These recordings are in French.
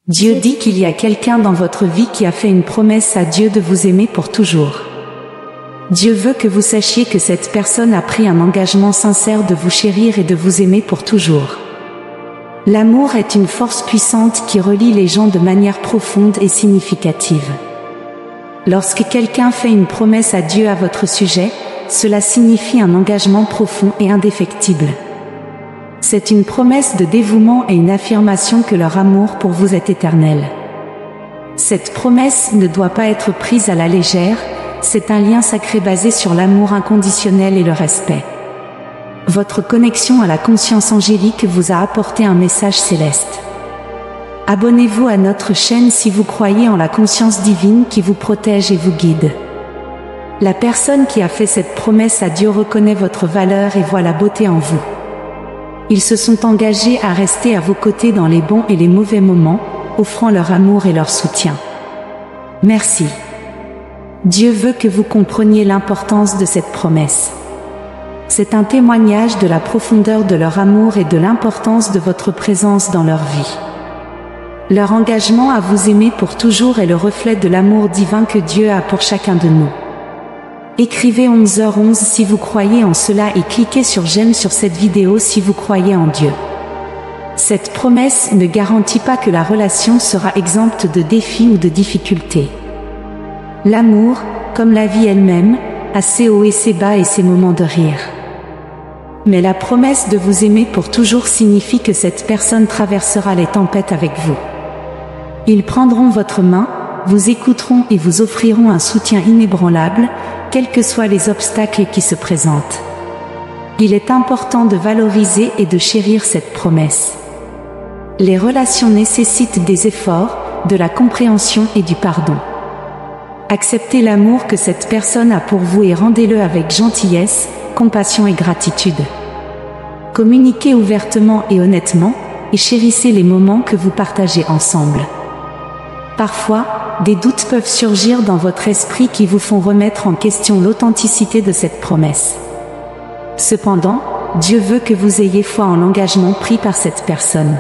Dieu dit qu'il y a quelqu'un dans votre vie qui a fait une promesse à Dieu de vous aimer pour toujours. Dieu veut que vous sachiez que cette personne a pris un engagement sincère de vous chérir et de vous aimer pour toujours. L'amour est une force puissante qui relie les gens de manière profonde et significative. Lorsque quelqu'un fait une promesse à Dieu à votre sujet, cela signifie un engagement profond et indéfectible. C'est une promesse de dévouement et une affirmation que leur amour pour vous est éternel. Cette promesse ne doit pas être prise à la légère, c'est un lien sacré basé sur l'amour inconditionnel et le respect. Votre connexion à la conscience angélique vous a apporté un message céleste. Abonnez-vous à notre chaîne si vous croyez en la conscience divine qui vous protège et vous guide. La personne qui a fait cette promesse à Dieu reconnaît votre valeur et voit la beauté en vous. Ils se sont engagés à rester à vos côtés dans les bons et les mauvais moments, offrant leur amour et leur soutien. Merci. Dieu veut que vous compreniez l'importance de cette promesse. C'est un témoignage de la profondeur de leur amour et de l'importance de votre présence dans leur vie. Leur engagement à vous aimer pour toujours est le reflet de l'amour divin que Dieu a pour chacun de nous. Écrivez 11h11 si vous croyez en cela et cliquez sur j'aime sur cette vidéo si vous croyez en Dieu. Cette promesse ne garantit pas que la relation sera exempte de défis ou de difficultés. L'amour, comme la vie elle-même, a ses hauts et ses bas et ses moments de rire. Mais la promesse de vous aimer pour toujours signifie que cette personne traversera les tempêtes avec vous. Ils prendront votre main, vous écouteront et vous offriront un soutien inébranlable, quels que soient les obstacles qui se présentent. Il est important de valoriser et de chérir cette promesse. Les relations nécessitent des efforts, de la compréhension et du pardon. Acceptez l'amour que cette personne a pour vous et rendez-le avec gentillesse, compassion et gratitude. Communiquez ouvertement et honnêtement, et chérissez les moments que vous partagez ensemble. Parfois, des doutes peuvent surgir dans votre esprit qui vous font remettre en question l'authenticité de cette promesse. Cependant, Dieu veut que vous ayez foi en l'engagement pris par cette personne.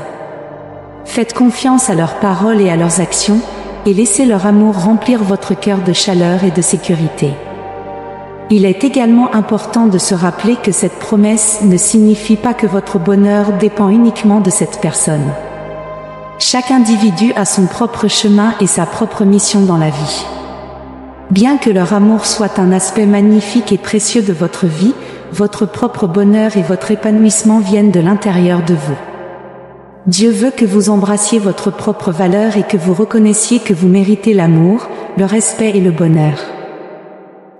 Faites confiance à leurs paroles et à leurs actions, et laissez leur amour remplir votre cœur de chaleur et de sécurité. Il est également important de se rappeler que cette promesse ne signifie pas que votre bonheur dépend uniquement de cette personne. Chaque individu a son propre chemin et sa propre mission dans la vie. Bien que leur amour soit un aspect magnifique et précieux de votre vie, votre propre bonheur et votre épanouissement viennent de l'intérieur de vous. Dieu veut que vous embrassiez votre propre valeur et que vous reconnaissiez que vous méritez l'amour, le respect et le bonheur.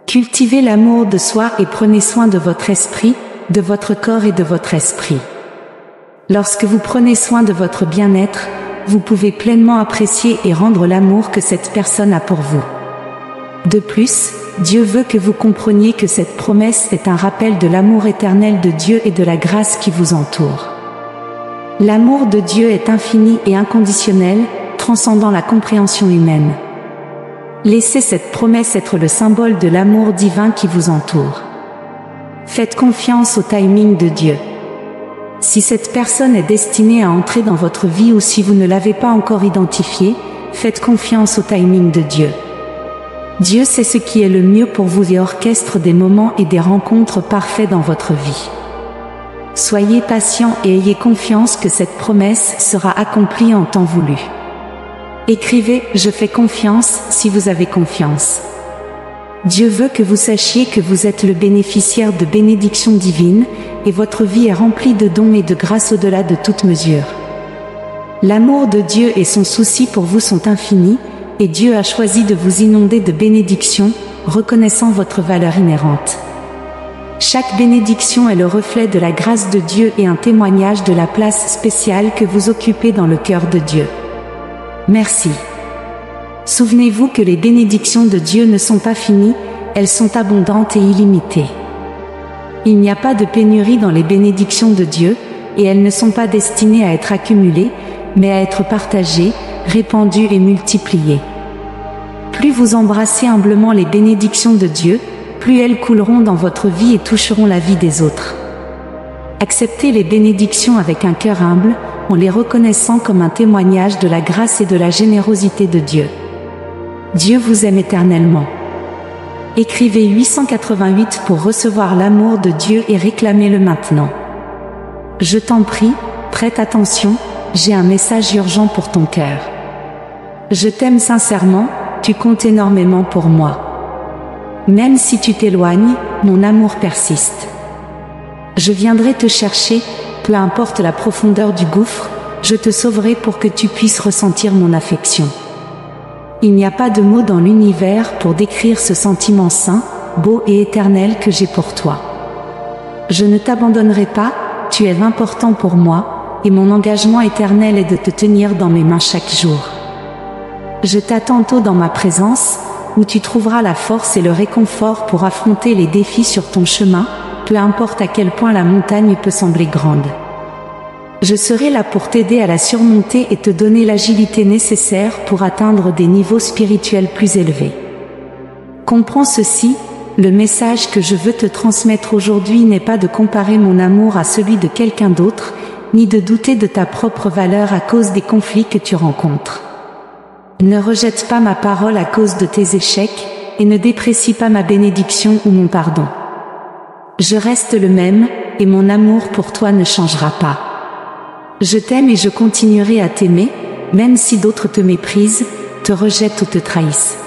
Cultivez l'amour de soi et prenez soin de votre esprit, de votre corps et de votre esprit. Lorsque vous prenez soin de votre bien-être, vous pouvez pleinement apprécier et rendre l'amour que cette personne a pour vous. De plus, Dieu veut que vous compreniez que cette promesse est un rappel de l'amour éternel de Dieu et de la grâce qui vous entoure. L'amour de Dieu est infini et inconditionnel, transcendant la compréhension humaine. Laissez cette promesse être le symbole de l'amour divin qui vous entoure. Faites confiance au timing de Dieu. Si cette personne est destinée à entrer dans votre vie ou si vous ne l'avez pas encore identifiée, faites confiance au timing de Dieu. Dieu sait ce qui est le mieux pour vous et orchestre des moments et des rencontres parfaits dans votre vie. Soyez patient et ayez confiance que cette promesse sera accomplie en temps voulu. Écrivez « Je fais confiance » si vous avez confiance. Dieu veut que vous sachiez que vous êtes le bénéficiaire de bénédictions divines, et votre vie est remplie de dons et de grâces au-delà de toute mesure. L'amour de Dieu et son souci pour vous sont infinis, et Dieu a choisi de vous inonder de bénédictions, reconnaissant votre valeur inhérente. Chaque bénédiction est le reflet de la grâce de Dieu et un témoignage de la place spéciale que vous occupez dans le cœur de Dieu. Merci. Souvenez-vous que les bénédictions de Dieu ne sont pas finies, elles sont abondantes et illimitées. Il n'y a pas de pénurie dans les bénédictions de Dieu, et elles ne sont pas destinées à être accumulées, mais à être partagées, répandues et multipliées. Plus vous embrassez humblement les bénédictions de Dieu, plus elles couleront dans votre vie et toucheront la vie des autres. Acceptez les bénédictions avec un cœur humble, en les reconnaissant comme un témoignage de la grâce et de la générosité de Dieu. Dieu vous aime éternellement. Écrivez 888 pour recevoir l'amour de Dieu et réclamez-le maintenant. Je t'en prie, prête attention, j'ai un message urgent pour ton cœur. Je t'aime sincèrement, tu comptes énormément pour moi. Même si tu t'éloignes, mon amour persiste. Je viendrai te chercher, peu importe la profondeur du gouffre, je te sauverai pour que tu puisses ressentir mon affection. Il n'y a pas de mots dans l'univers pour décrire ce sentiment saint, beau et éternel que j'ai pour toi. Je ne t'abandonnerai pas, tu es important pour moi, et mon engagement éternel est de te tenir dans mes mains chaque jour. Je t'attends tôt dans ma présence, où tu trouveras la force et le réconfort pour affronter les défis sur ton chemin, peu importe à quel point la montagne peut sembler grande. Je serai là pour t'aider à la surmonter et te donner l'agilité nécessaire pour atteindre des niveaux spirituels plus élevés. Comprends ceci, le message que je veux te transmettre aujourd'hui n'est pas de comparer mon amour à celui de quelqu'un d'autre, ni de douter de ta propre valeur à cause des conflits que tu rencontres. Ne rejette pas ma parole à cause de tes échecs, et ne déprécie pas ma bénédiction ou mon pardon. Je reste le même, et mon amour pour toi ne changera pas. Je t'aime et je continuerai à t'aimer, même si d'autres te méprisent, te rejettent ou te trahissent.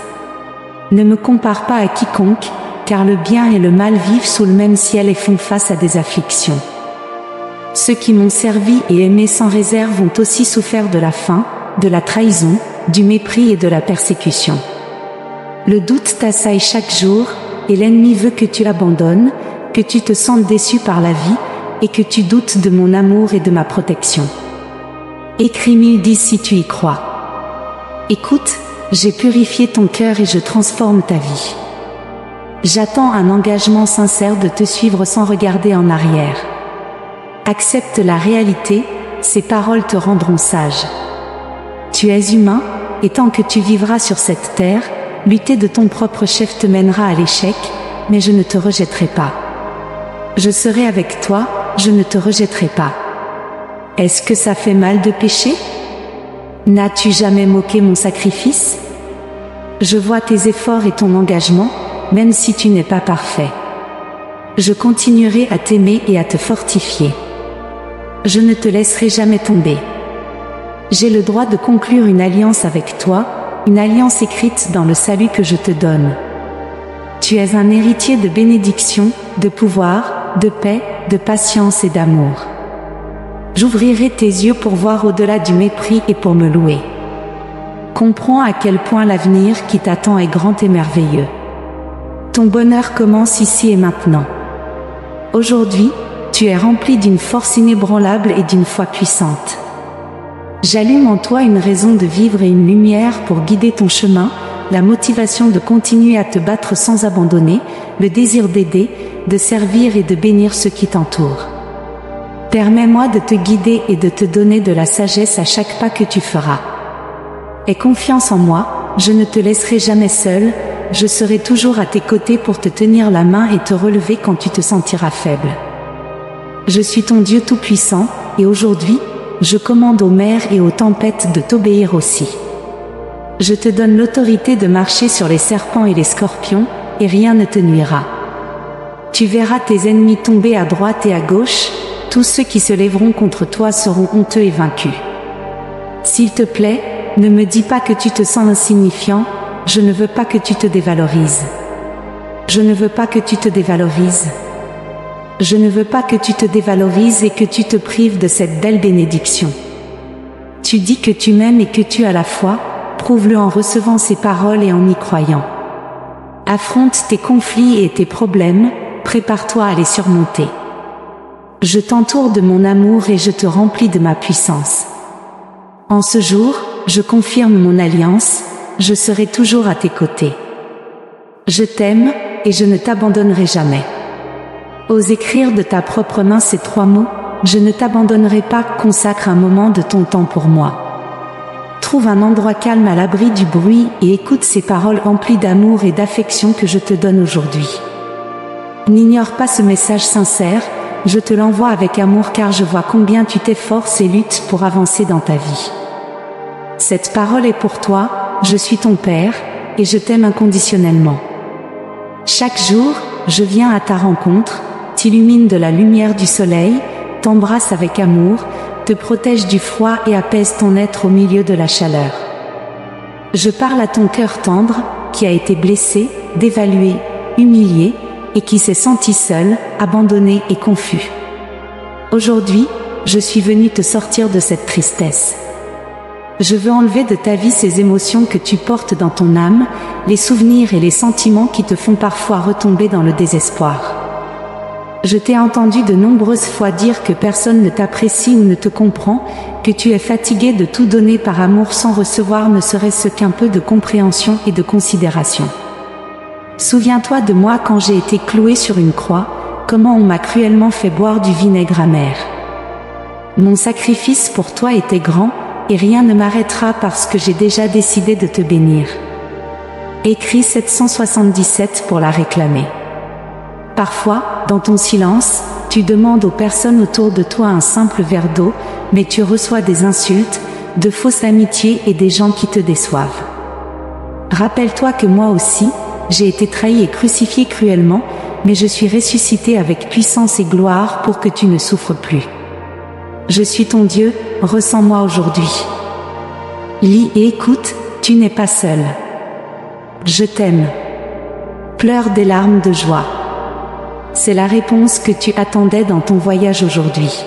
Ne me compare pas à quiconque, car le bien et le mal vivent sous le même ciel et font face à des afflictions. Ceux qui m'ont servi et aimé sans réserve ont aussi souffert de la faim, de la trahison, du mépris et de la persécution. Le doute t'assaille chaque jour, et l'ennemi veut que tu abandonnes, que tu te sentes déçu par la vie, et que tu doutes de mon amour et de ma protection. Écris 1010 si tu y crois. Écoute, j'ai purifié ton cœur et je transforme ta vie. J'attends un engagement sincère de te suivre sans regarder en arrière. Accepte la réalité, ces paroles te rendront sage. Tu es humain, et tant que tu vivras sur cette terre, lutter de ton propre chef te mènera à l'échec, mais je ne te rejetterai pas. Je serai avec toi, je ne te rejetterai pas. Est-ce que ça fait mal de pécher? N'as-tu jamais moqué mon sacrifice? Je vois tes efforts et ton engagement, même si tu n'es pas parfait. Je continuerai à t'aimer et à te fortifier. Je ne te laisserai jamais tomber. J'ai le droit de conclure une alliance avec toi, une alliance écrite dans le salut que je te donne. Tu es un héritier de bénédiction, de pouvoir, de paix, de patience et d'amour. J'ouvrirai tes yeux pour voir au-delà du mépris et pour me louer. Comprends à quel point l'avenir qui t'attend est grand et merveilleux. Ton bonheur commence ici et maintenant. Aujourd'hui, tu es rempli d'une force inébranlable et d'une foi puissante. J'allume en toi une raison de vivre et une lumière pour guider ton chemin, la motivation de continuer à te battre sans abandonner, le désir d'aider, de servir et de bénir ceux qui t'entourent. Permets-moi de te guider et de te donner de la sagesse à chaque pas que tu feras. Aie confiance en moi, je ne te laisserai jamais seul, je serai toujours à tes côtés pour te tenir la main et te relever quand tu te sentiras faible. Je suis ton Dieu tout-puissant, et aujourd'hui, je commande aux mers et aux tempêtes de t'obéir aussi. Je te donne l'autorité de marcher sur les serpents et les scorpions, et rien ne te nuira. Tu verras tes ennemis tomber à droite et à gauche, tous ceux qui se lèveront contre toi seront honteux et vaincus. S'il te plaît, ne me dis pas que tu te sens insignifiant, je ne veux pas que tu te dévalorises. Je ne veux pas que tu te dévalorises. Je ne veux pas que tu te dévalorises et que tu te prives de cette belle bénédiction. Tu dis que tu m'aimes et que tu as la foi, prouve-le en recevant ces paroles et en y croyant. Affronte tes conflits et tes problèmes, prépare-toi à les surmonter. Je t'entoure de mon amour et je te remplis de ma puissance. En ce jour, je confirme mon alliance, je serai toujours à tes côtés. Je t'aime, et je ne t'abandonnerai jamais. Ose écrire de ta propre main ces 3 mots, je ne t'abandonnerai pas, consacre un moment de ton temps pour moi. Trouve un endroit calme à l'abri du bruit et écoute ces paroles remplies d'amour et d'affection que je te donne aujourd'hui. N'ignore pas ce message sincère, je te l'envoie avec amour car je vois combien tu t'efforces et luttes pour avancer dans ta vie. Cette parole est pour toi, je suis ton Père, et je t'aime inconditionnellement. Chaque jour, je viens à ta rencontre, t'illumine de la lumière du soleil, t'embrasse avec amour, te protège du froid et apaise ton être au milieu de la chaleur. Je parle à ton cœur tendre, qui a été blessé, dévalué, humilié, et qui s'est senti seul, abandonné et confus. Aujourd'hui, je suis venu te sortir de cette tristesse. Je veux enlever de ta vie ces émotions que tu portes dans ton âme, les souvenirs et les sentiments qui te font parfois retomber dans le désespoir. Je t'ai entendu de nombreuses fois dire que personne ne t'apprécie ou ne te comprend, que tu es fatigué de tout donner par amour sans recevoir ne serait-ce qu'un peu de compréhension et de considération. Souviens-toi de moi quand j'ai été cloué sur une croix, comment on m'a cruellement fait boire du vinaigre amer. Mon sacrifice pour toi était grand, et rien ne m'arrêtera parce que j'ai déjà décidé de te bénir. Écris 777 pour la réclamer. Parfois, dans ton silence, tu demandes aux personnes autour de toi un simple verre d'eau, mais tu reçois des insultes, de fausses amitiés et des gens qui te déçoivent. Rappelle-toi que moi aussi, j'ai été trahi et crucifié cruellement, mais je suis ressuscité avec puissance et gloire pour que tu ne souffres plus. Je suis ton Dieu, ressens-moi aujourd'hui. Lis et écoute, tu n'es pas seul. Je t'aime. Pleure des larmes de joie. C'est la réponse que tu attendais dans ton voyage aujourd'hui.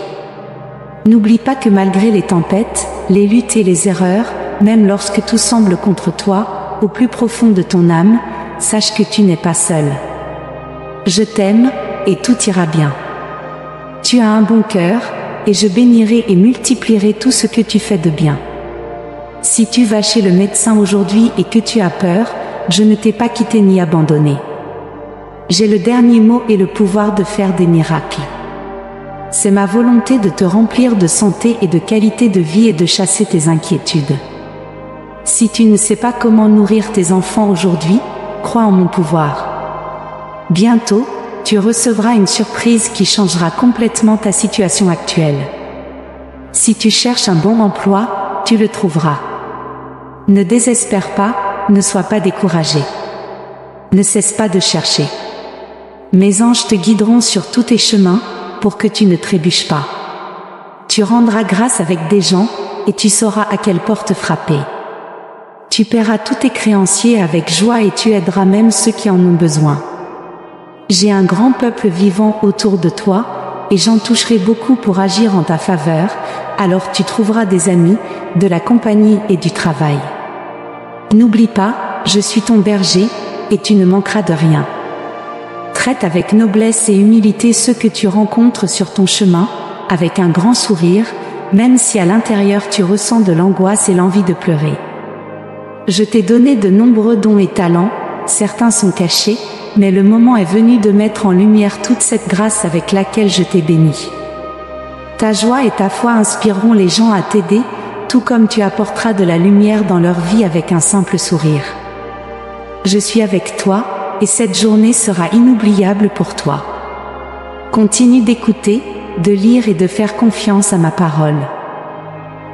N'oublie pas que malgré les tempêtes, les luttes et les erreurs, même lorsque tout semble contre toi, au plus profond de ton âme, sache que tu n'es pas seul. Je t'aime, et tout ira bien. Tu as un bon cœur, et je bénirai et multiplierai tout ce que tu fais de bien. Si tu vas chez le médecin aujourd'hui et que tu as peur, je ne t'ai pas quitté ni abandonné. J'ai le dernier mot et le pouvoir de faire des miracles. C'est ma volonté de te remplir de santé et de qualité de vie et de chasser tes inquiétudes. Si tu ne sais pas comment nourrir tes enfants aujourd'hui, crois en mon pouvoir. Bientôt, tu recevras une surprise qui changera complètement ta situation actuelle. Si tu cherches un bon emploi, tu le trouveras. Ne désespère pas, ne sois pas découragé. Ne cesse pas de chercher. Mes anges te guideront sur tous tes chemins, pour que tu ne trébuches pas. Tu rendras grâce avec des gens, et tu sauras à quelle porte frapper. Tu paieras tous tes créanciers avec joie et tu aideras même ceux qui en ont besoin. J'ai un grand peuple vivant autour de toi, et j'en toucherai beaucoup pour agir en ta faveur, alors tu trouveras des amis, de la compagnie et du travail. N'oublie pas, je suis ton berger, et tu ne manqueras de rien. Traite avec noblesse et humilité ceux que tu rencontres sur ton chemin, avec un grand sourire, même si à l'intérieur tu ressens de l'angoisse et l'envie de pleurer. Je t'ai donné de nombreux dons et talents, certains sont cachés, mais le moment est venu de mettre en lumière toute cette grâce avec laquelle je t'ai béni. Ta joie et ta foi inspireront les gens à t'aider, tout comme tu apporteras de la lumière dans leur vie avec un simple sourire. Je suis avec toi, et cette journée sera inoubliable pour toi. Continue d'écouter, de lire et de faire confiance à ma parole.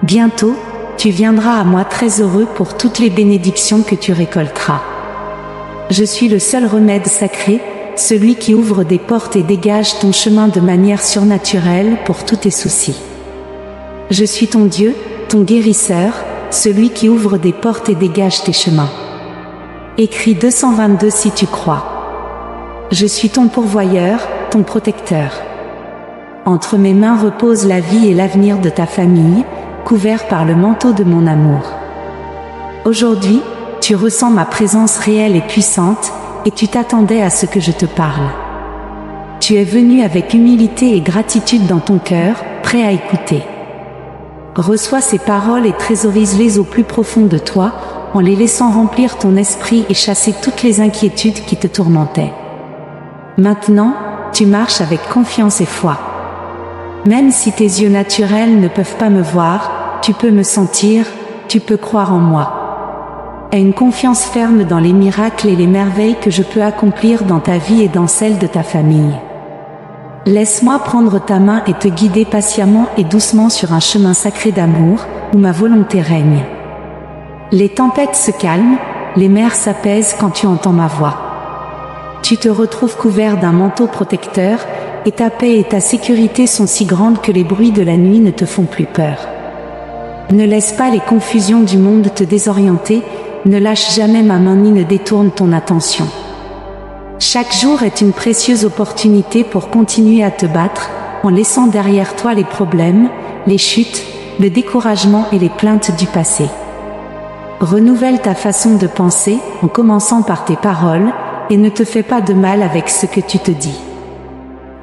Bientôt, tu viendras à moi très heureux pour toutes les bénédictions que tu récolteras. Je suis le seul remède sacré, celui qui ouvre des portes et dégage ton chemin de manière surnaturelle pour tous tes soucis. Je suis ton Dieu, ton guérisseur, celui qui ouvre des portes et dégage tes chemins. Écris 222 si tu crois. Je suis ton pourvoyeur, ton protecteur. Entre mes mains repose la vie et l'avenir de ta famille, couvert par le manteau de mon amour. Aujourd'hui, tu ressens ma présence réelle et puissante, et tu t'attendais à ce que je te parle. Tu es venu avec humilité et gratitude dans ton cœur, prêt à écouter. Reçois ces paroles et trésorise-les au plus profond de toi, en les laissant remplir ton esprit et chasser toutes les inquiétudes qui te tourmentaient. Maintenant, tu marches avec confiance et foi. Même si tes yeux naturels ne peuvent pas me voir, tu peux me sentir, tu peux croire en moi. Aie une confiance ferme dans les miracles et les merveilles que je peux accomplir dans ta vie et dans celle de ta famille. Laisse-moi prendre ta main et te guider patiemment et doucement sur un chemin sacré d'amour, où ma volonté règne. Les tempêtes se calment, les mers s'apaisent quand tu entends ma voix. Tu te retrouves couvert d'un manteau protecteur, et ta paix et ta sécurité sont si grandes que les bruits de la nuit ne te font plus peur. Ne laisse pas les confusions du monde te désorienter, ne lâche jamais ma main ni ne détourne ton attention. Chaque jour est une précieuse opportunité pour continuer à te battre, en laissant derrière toi les problèmes, les chutes, le découragement et les plaintes du passé. Renouvelle ta façon de penser, en commençant par tes paroles, et ne te fais pas de mal avec ce que tu te dis.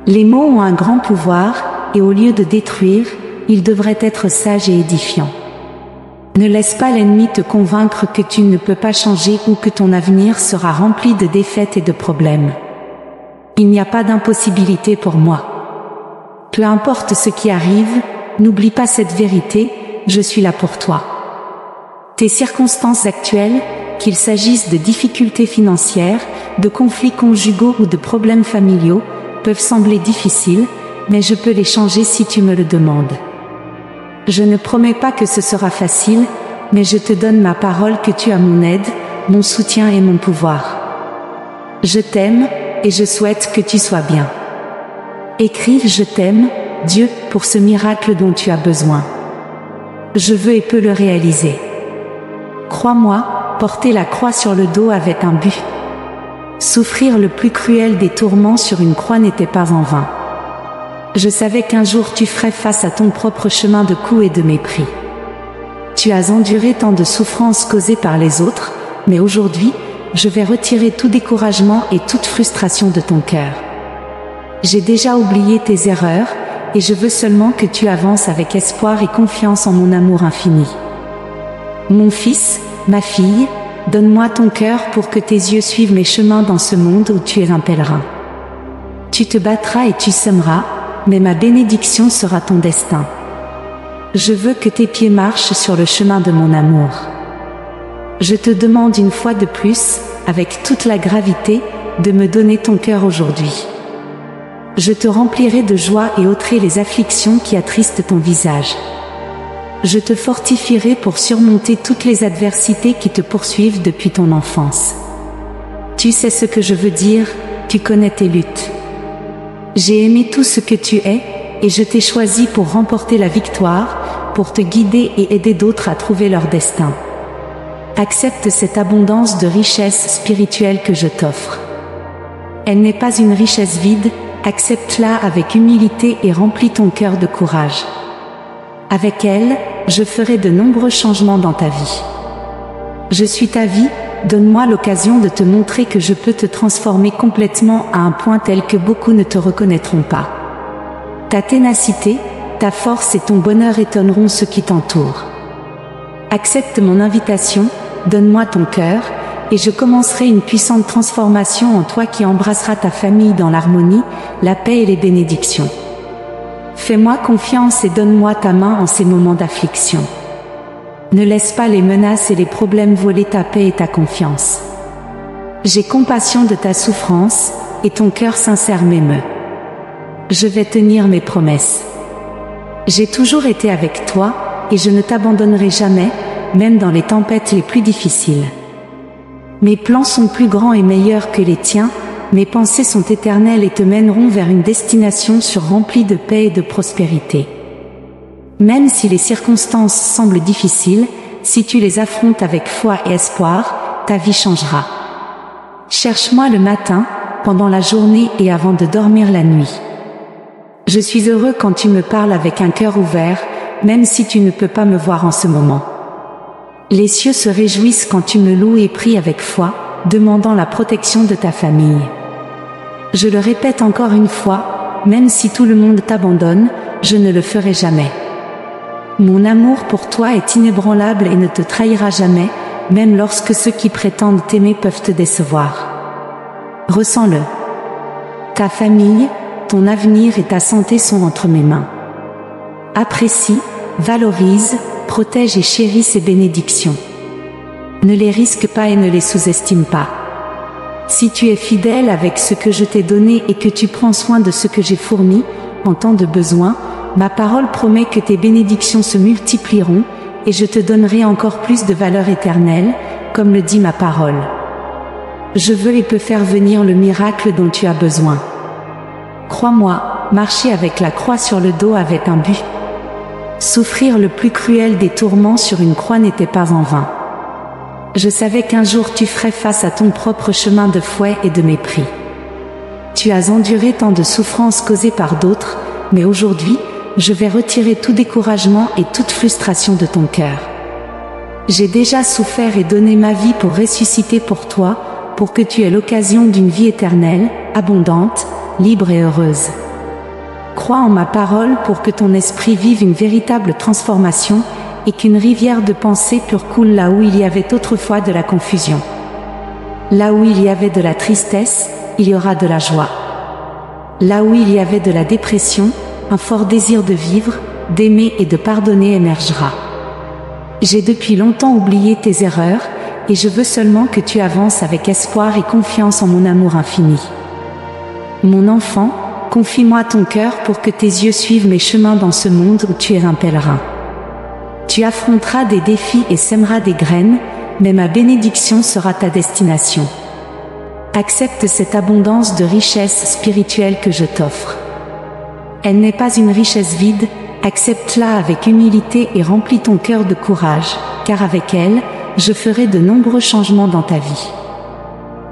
Les mots ont un grand pouvoir, et au lieu de détruire, ils devraient être sages et édifiants. Ne laisse pas l'ennemi te convaincre que tu ne peux pas changer ou que ton avenir sera rempli de défaites et de problèmes. Il n'y a pas d'impossibilité pour moi. Peu importe ce qui arrive, n'oublie pas cette vérité, je suis là pour toi. Tes circonstances actuelles, qu'il s'agisse de difficultés financières, de conflits conjugaux ou de problèmes familiaux, peuvent sembler difficiles, mais je peux les changer si tu me le demandes. Je ne promets pas que ce sera facile, mais je te donne ma parole que tu as mon aide, mon soutien et mon pouvoir. Je t'aime, et je souhaite que tu sois bien. Écrive « Je t'aime, Dieu, pour ce miracle dont tu as besoin. Je veux et peux le réaliser. Crois-moi, porter la croix sur le dos avait un but. Souffrir le plus cruel des tourments sur une croix n'était pas en vain. Je savais qu'un jour tu ferais face à ton propre chemin de coups et de mépris. Tu as enduré tant de souffrances causées par les autres, mais aujourd'hui, je vais retirer tout découragement et toute frustration de ton cœur. J'ai déjà oublié tes erreurs, et je veux seulement que tu avances avec espoir et confiance en mon amour infini. Mon fils, ma fille, donne-moi ton cœur pour que tes yeux suivent mes chemins dans ce monde où tu es un pèlerin. Tu te battras et tu sèmeras, mais ma bénédiction sera ton destin. Je veux que tes pieds marchent sur le chemin de mon amour. Je te demande une fois de plus, avec toute la gravité, de me donner ton cœur aujourd'hui. Je te remplirai de joie et ôterai les afflictions qui attristent ton visage. Je te fortifierai pour surmonter toutes les adversités qui te poursuivent depuis ton enfance. Tu sais ce que je veux dire, tu connais tes luttes. J'ai aimé tout ce que tu es, et je t'ai choisi pour remporter la victoire, pour te guider et aider d'autres à trouver leur destin. Accepte cette abondance de richesse spirituelle que je t'offre. Elle n'est pas une richesse vide, accepte-la avec humilité et remplis ton cœur de courage. Avec elle, je ferai de nombreux changements dans ta vie. Je suis ta vie, donne-moi l'occasion de te montrer que je peux te transformer complètement à un point tel que beaucoup ne te reconnaîtront pas. Ta ténacité, ta force et ton bonheur étonneront ceux qui t'entourent. Accepte mon invitation, donne-moi ton cœur, et je commencerai une puissante transformation en toi qui embrassera ta famille dans l'harmonie, la paix et les bénédictions. Fais-moi confiance et donne-moi ta main en ces moments d'affliction. Ne laisse pas les menaces et les problèmes voler ta paix et ta confiance. J'ai compassion de ta souffrance, et ton cœur sincère m'émeut. Je vais tenir mes promesses. J'ai toujours été avec toi, et je ne t'abandonnerai jamais, même dans les tempêtes les plus difficiles. Mes plans sont plus grands et meilleurs que les tiens, mes pensées sont éternelles et te mèneront vers une destination remplie de paix et de prospérité. Même si les circonstances semblent difficiles, si tu les affrontes avec foi et espoir, ta vie changera. Cherche-moi le matin, pendant la journée et avant de dormir la nuit. Je suis heureux quand tu me parles avec un cœur ouvert, même si tu ne peux pas me voir en ce moment. Les cieux se réjouissent quand tu me loues et pries avec foi, demandant la protection de ta famille. Je le répète encore une fois, même si tout le monde t'abandonne, je ne le ferai jamais. Mon amour pour toi est inébranlable et ne te trahira jamais, même lorsque ceux qui prétendent t'aimer peuvent te décevoir. Ressens-le. Ta famille, ton avenir et ta santé sont entre mes mains. Apprécie, valorise, protège et chéris ces bénédictions. Ne les risque pas et ne les sous-estime pas. Si tu es fidèle avec ce que je t'ai donné et que tu prends soin de ce que j'ai fourni, en temps de besoin, ma parole promet que tes bénédictions se multiplieront, et je te donnerai encore plus de valeur éternelle, comme le dit ma parole. Je veux et peux faire venir le miracle dont tu as besoin. Crois-moi, marcher avec la croix sur le dos avait un but. Souffrir le plus cruel des tourments sur une croix n'était pas en vain. Je savais qu'un jour tu ferais face à ton propre chemin de fouet et de mépris. Tu as enduré tant de souffrances causées par d'autres, mais aujourd'hui, je vais retirer tout découragement et toute frustration de ton cœur. J'ai déjà souffert et donné ma vie pour ressusciter pour toi, pour que tu aies l'occasion d'une vie éternelle, abondante, libre et heureuse. Crois en ma parole pour que ton esprit vive une véritable transformation et qu'une rivière de pensée pure coule là où il y avait autrefois de la confusion. Là où il y avait de la tristesse, il y aura de la joie. Là où il y avait de la dépression, un fort désir de vivre, d'aimer et de pardonner émergera. J'ai depuis longtemps oublié tes erreurs, et je veux seulement que tu avances avec espoir et confiance en mon amour infini. Mon enfant, confie-moi ton cœur pour que tes yeux suivent mes chemins dans ce monde où tu es un pèlerin. Tu affronteras des défis et sèmeras des graines, mais ma bénédiction sera ta destination. Accepte cette abondance de richesse spirituelle que je t'offre. Elle n'est pas une richesse vide, accepte-la avec humilité et remplis ton cœur de courage, car avec elle, je ferai de nombreux changements dans ta vie.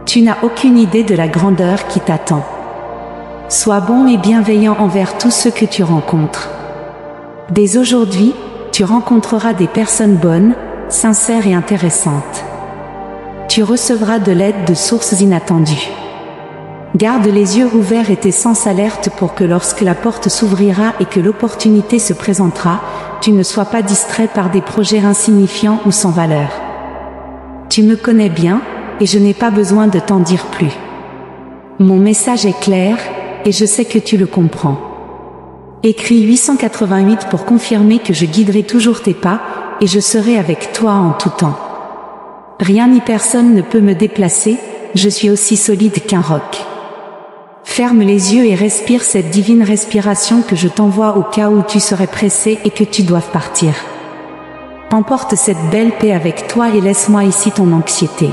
Tu n'as aucune idée de la grandeur qui t'attend. Sois bon et bienveillant envers tous ceux que tu rencontres. Dès aujourd'hui, tu rencontreras des personnes bonnes, sincères et intéressantes. Tu recevras de l'aide de sources inattendues. Garde les yeux ouverts et tes sens alertes pour que lorsque la porte s'ouvrira et que l'opportunité se présentera, tu ne sois pas distrait par des projets insignifiants ou sans valeur. Tu me connais bien, et je n'ai pas besoin de t'en dire plus. Mon message est clair, et je sais que tu le comprends. Écris 888 pour confirmer que je guiderai toujours tes pas, et je serai avec toi en tout temps. Rien ni personne ne peut me déplacer, je suis aussi solide qu'un roc. Ferme les yeux et respire cette divine respiration que je t'envoie au cas où tu serais pressé et que tu doives partir. Emporte cette belle paix avec toi et laisse-moi ici ton anxiété.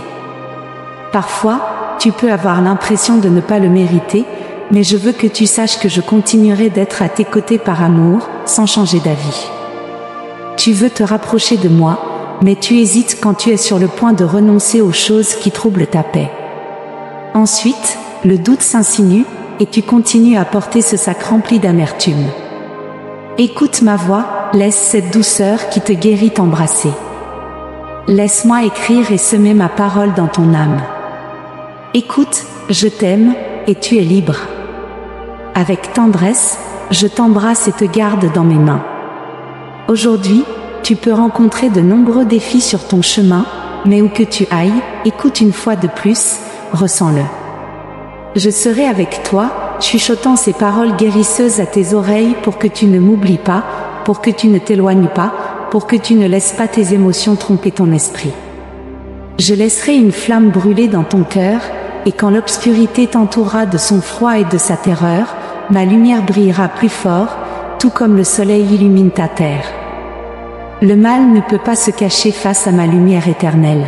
Parfois, tu peux avoir l'impression de ne pas le mériter, mais je veux que tu saches que je continuerai d'être à tes côtés par amour, sans changer d'avis. Tu veux te rapprocher de moi, mais tu hésites quand tu es sur le point de renoncer aux choses qui troublent ta paix. Ensuite, le doute s'insinue, et tu continues à porter ce sac rempli d'amertume. Écoute ma voix, laisse cette douceur qui te guérit t'embrasser. Laisse-moi écrire et semer ma parole dans ton âme. Écoute, je t'aime, et tu es libre. Avec tendresse, je t'embrasse et te garde dans mes mains. Aujourd'hui, tu peux rencontrer de nombreux défis sur ton chemin, mais où que tu ailles, écoute une fois de plus, ressens-le. Je serai avec toi, chuchotant ces paroles guérisseuses à tes oreilles pour que tu ne m'oublies pas, pour que tu ne t'éloignes pas, pour que tu ne laisses pas tes émotions tromper ton esprit. Je laisserai une flamme brûler dans ton cœur, et quand l'obscurité t'entourera de son froid et de sa terreur, ma lumière brillera plus fort, tout comme le soleil illumine ta terre. Le mal ne peut pas se cacher face à ma lumière éternelle.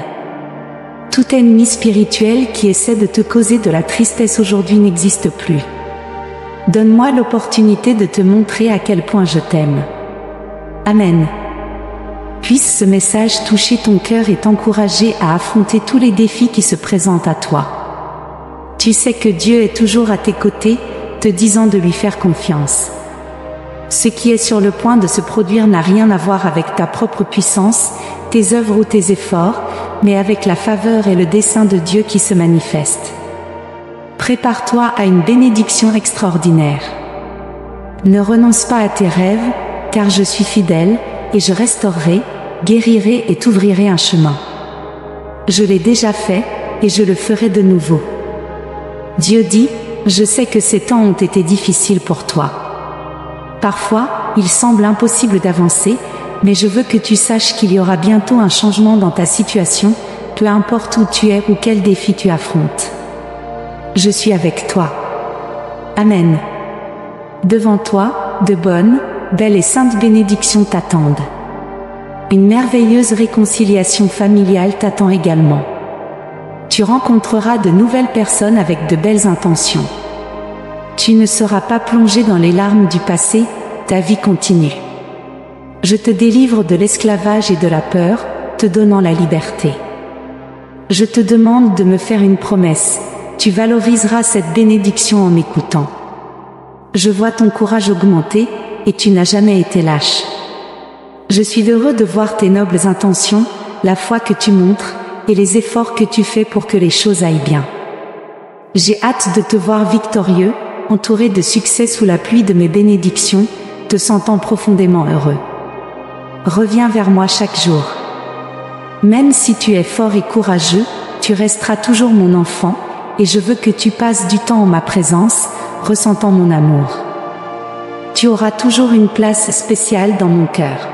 Tout ennemi spirituel qui essaie de te causer de la tristesse aujourd'hui n'existe plus. Donne-moi l'opportunité de te montrer à quel point je t'aime. Amen. Puisse ce message toucher ton cœur et t'encourager à affronter tous les défis qui se présentent à toi. Tu sais que Dieu est toujours à tes côtés, te disant de lui faire confiance. Ce qui est sur le point de se produire n'a rien à voir avec ta propre puissance, tes œuvres ou tes efforts, mais avec la faveur et le dessein de Dieu qui se manifestent. Prépare-toi à une bénédiction extraordinaire. Ne renonce pas à tes rêves, car je suis fidèle, et je restaurerai, guérirai et t'ouvrirai un chemin. Je l'ai déjà fait, et je le ferai de nouveau. Dieu dit, je sais que ces temps ont été difficiles pour toi. Parfois, il semble impossible d'avancer, mais je veux que tu saches qu'il y aura bientôt un changement dans ta situation, peu importe où tu es ou quel défi tu affrontes. Je suis avec toi. Amen. Devant toi, de bonnes, belles et saintes bénédictions t'attendent. Une merveilleuse réconciliation familiale t'attend également. Tu rencontreras de nouvelles personnes avec de belles intentions. Tu ne seras pas plongé dans les larmes du passé, ta vie continue. Je te délivre de l'esclavage et de la peur, te donnant la liberté. Je te demande de me faire une promesse, tu valoriseras cette bénédiction en m'écoutant. Je vois ton courage augmenter, et tu n'as jamais été lâche. Je suis heureux de voir tes nobles intentions, la foi que tu montres, et les efforts que tu fais pour que les choses aillent bien. J'ai hâte de te voir victorieux, entouré de succès sous la pluie de mes bénédictions, te sentant profondément heureux. Reviens vers moi chaque jour. Même si tu es fort et courageux, tu resteras toujours mon enfant, et je veux que tu passes du temps en ma présence, ressentant mon amour. Tu auras toujours une place spéciale dans mon cœur.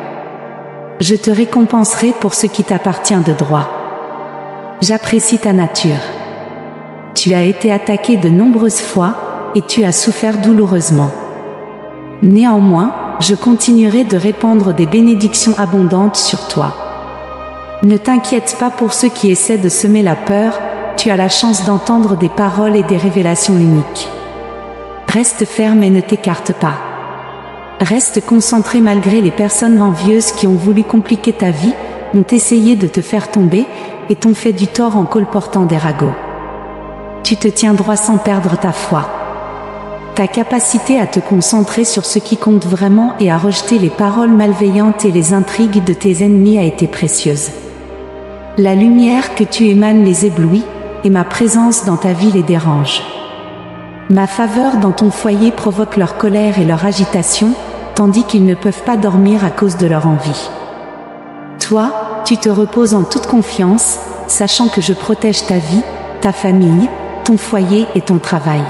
Je te récompenserai pour ce qui t'appartient de droit. J'apprécie ta nature. Tu as été attaqué de nombreuses fois, et tu as souffert douloureusement. Néanmoins, je continuerai de répandre des bénédictions abondantes sur toi. Ne t'inquiète pas pour ceux qui essaient de semer la peur, tu as la chance d'entendre des paroles et des révélations uniques. Reste ferme et ne t'écarte pas. Reste concentré malgré les personnes envieuses qui ont voulu compliquer ta vie, ont essayé de te faire tomber, et t'ont fait du tort en colportant des ragots. Tu te tiens droit sans perdre ta foi. Ta capacité à te concentrer sur ce qui compte vraiment et à rejeter les paroles malveillantes et les intrigues de tes ennemis a été précieuse. La lumière que tu émanes les éblouit, et ma présence dans ta vie les dérange. Ma faveur dans ton foyer provoque leur colère et leur agitation, tandis qu'ils ne peuvent pas dormir à cause de leur envie. Toi, tu te reposes en toute confiance, sachant que je protège ta vie, ta famille, ton foyer et ton travail.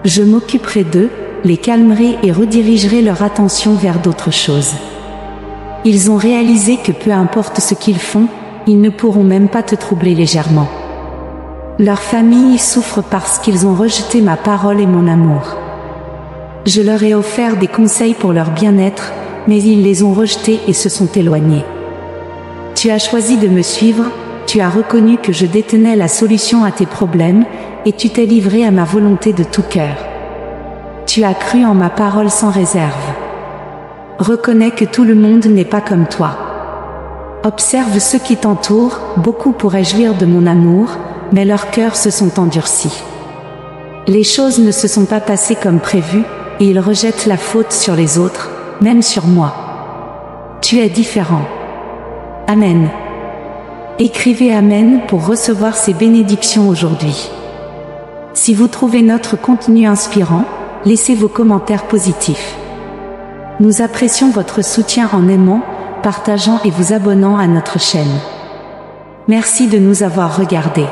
Je m'occuperai d'eux, les calmerai et redirigerai leur attention vers d'autres choses. Ils ont réalisé que peu importe ce qu'ils font, ils ne pourront même pas te troubler légèrement. Leur famille souffre parce qu'ils ont rejeté ma parole et mon amour. Je leur ai offert des conseils pour leur bien-être, mais ils les ont rejetés et se sont éloignés. Tu as choisi de me suivre, tu as reconnu que je détenais la solution à tes problèmes, et tu t'es livré à ma volonté de tout cœur. Tu as cru en ma parole sans réserve. Reconnais que tout le monde n'est pas comme toi. Observe ceux qui t'entourent, beaucoup pourraient jouir de mon amour, mais leurs cœurs se sont endurcis. Les choses ne se sont pas passées comme prévu, et ils rejettent la faute sur les autres, même sur moi. Tu es différent. Amen. Écrivez Amen pour recevoir ces bénédictions aujourd'hui. Si vous trouvez notre contenu inspirant, laissez vos commentaires positifs. Nous apprécions votre soutien en aimant, partageant et vous abonnant à notre chaîne. Merci de nous avoir regardés.